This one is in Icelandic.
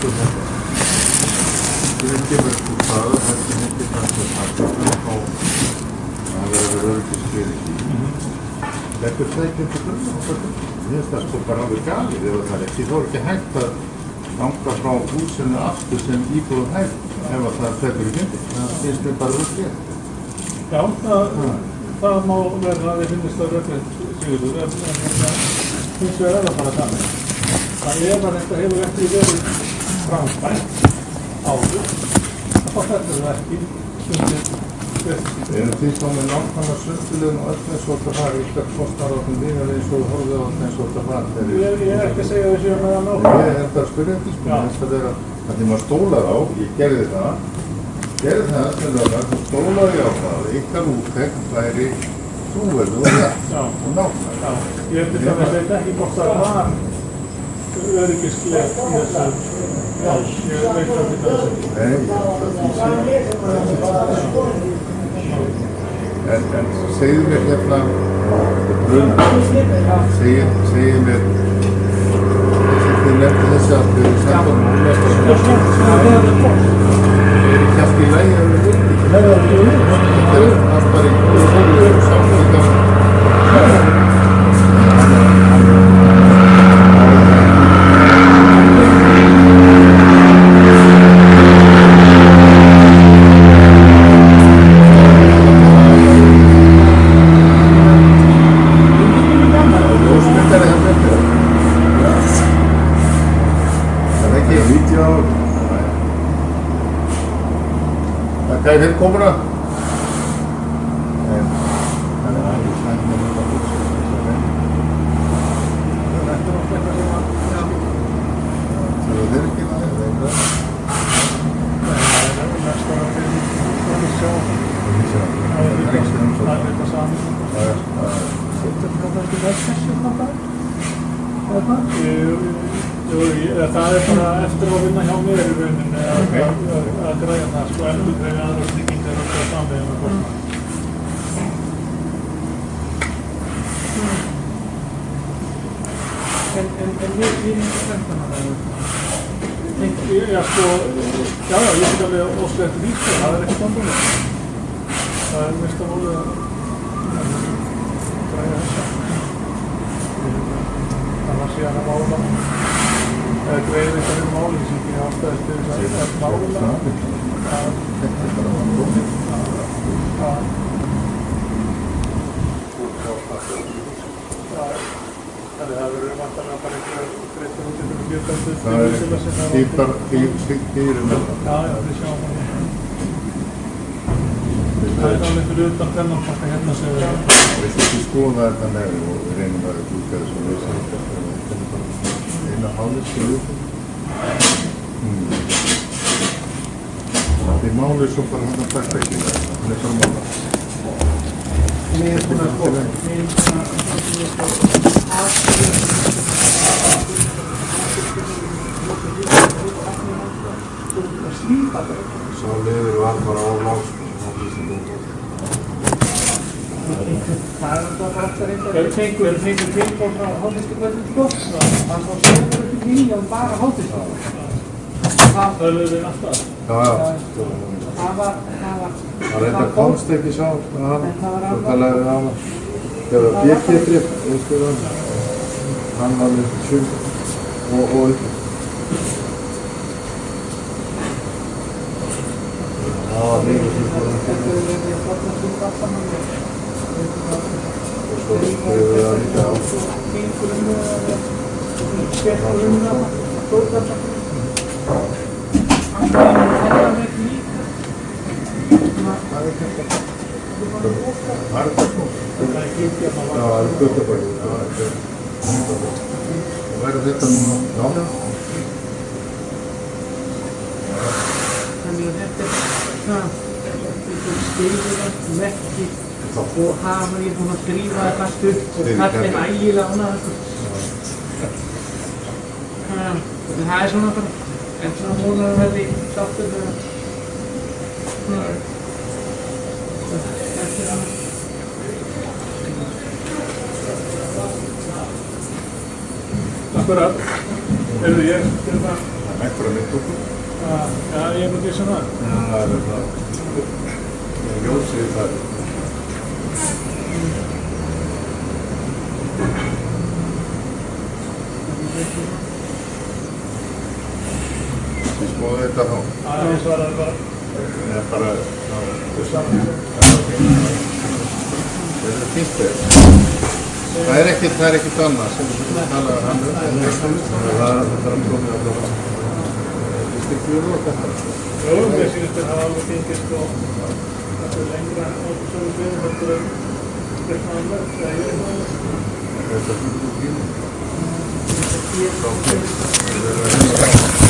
og þetta. Þegar kemur þú það, þetta myndir kannski að taka og það verður öryggisskeiði í. Leggur það ekki upp í grunna og þetta. Mér finnst það sko bara alveg galið ef það ekki. Þá ekki hægt að ganga frá húsinu aftur sem íbúðum hægt ef það fellur í fyndi. Það finnst mér bara útgert. Já, það má verða að við finnist það rögglega Sigurður, en hins vegar það bara þannig. Það bara þetta hefur ekki verið framkvæmt áður, þá fellur það ekki undir verðstíð. Við erum því þá með nákvæmlega sundurlegin og öll eins og þetta var ykkar kostnarátum lífið eins og horfið á eins og þetta var. Ég er ekki að segja þessu með það nákvæmlega. Ég er að spyrja þetta sko, það vera að því maður stólar á, ég gerði það sem lögðar, þá stólaði ég á það að ykkar úttekt væri trúverðug og rétt og nákvæmlega. Ég til dæmis veit ekki hvort það var öryggisklef í þessu hús. Ég veit það til þessu. Nei, en segðu mér hérna bruna, segðu mér þið nefndi þessi að þið sendur múlast og er ekki allt í lagi að við vildi ekki. Þetta er allt bara í samfélagum. Kan je dit komen dan? Það bara eftir að vinna hjá mér í rauninni að græja það, sko, endurgreiða aðrar tryggingar og það samvegið með kostnað. En við fremdana það? Já, sko, já, ég get alveg óskar eftir vísið, það ekkert vandamál. Það mest að volið að græja þessa. Það var síðan að mála. Eða greiði þetta fyrir málinn sem ég ástæði til þess að mála. Það verður vantarlega bara einhverja greiðtur út einhverju fjöldöldu. Það er dýrum með það. Já, við sjáum það. Það er alveg fyrir utan þennan pakka hérna sem við erum. Við svolítið skoða þetta nefnir og við reynum að útgæða svo við eina hálfið skilur. Þið málið svo bara hann að bæta ekki það, hann bara mála. Mér er búin að skoða. Sá liður var bara á lásku. Það er það bara aftur einhverjum. Við fengum tilbúið frá Hálffiskagötu, sko. Það var 700 milljón bara Hálffiskagötu. Það höfum við alltaf. Já. Það var... Það reyndar komst ekki sá með hann. Það talaði við hann. Það var BG-drif, veistu það. Hann var með 7 og upp. Það var mikið tilbúið. Og svo skrifum við það líka á. Það er þetta sko. Já, það er Götabæði. Og verður þetta núna? Já. Þannig að þetta er stilvilegt merki og hafa ég búinn að skrifa þetta allt upp og kallinn ægilega ánægður. Það er svona bara, en svona múnar verði sáttur með Akkurat. Heyrðu, ég til það Einhverja myndbúku? Já, ég myndi sem það. Já, það er það. Ljósið þar. Þið skoðu þetta þá? Já, ég svaraði bara. Eða bara á Saman. þetta er fínt þegar. Það er ekkert annað sem við tala hann það er komið að það. Fyrst ekki við og þetta. Jó, mér sýnist að hafa alveg fengist og þetta er lengra og svo við byrjum þetta eitthvað annað, eða ég veit það. Þetta er fyrir tíma. Ok, það er að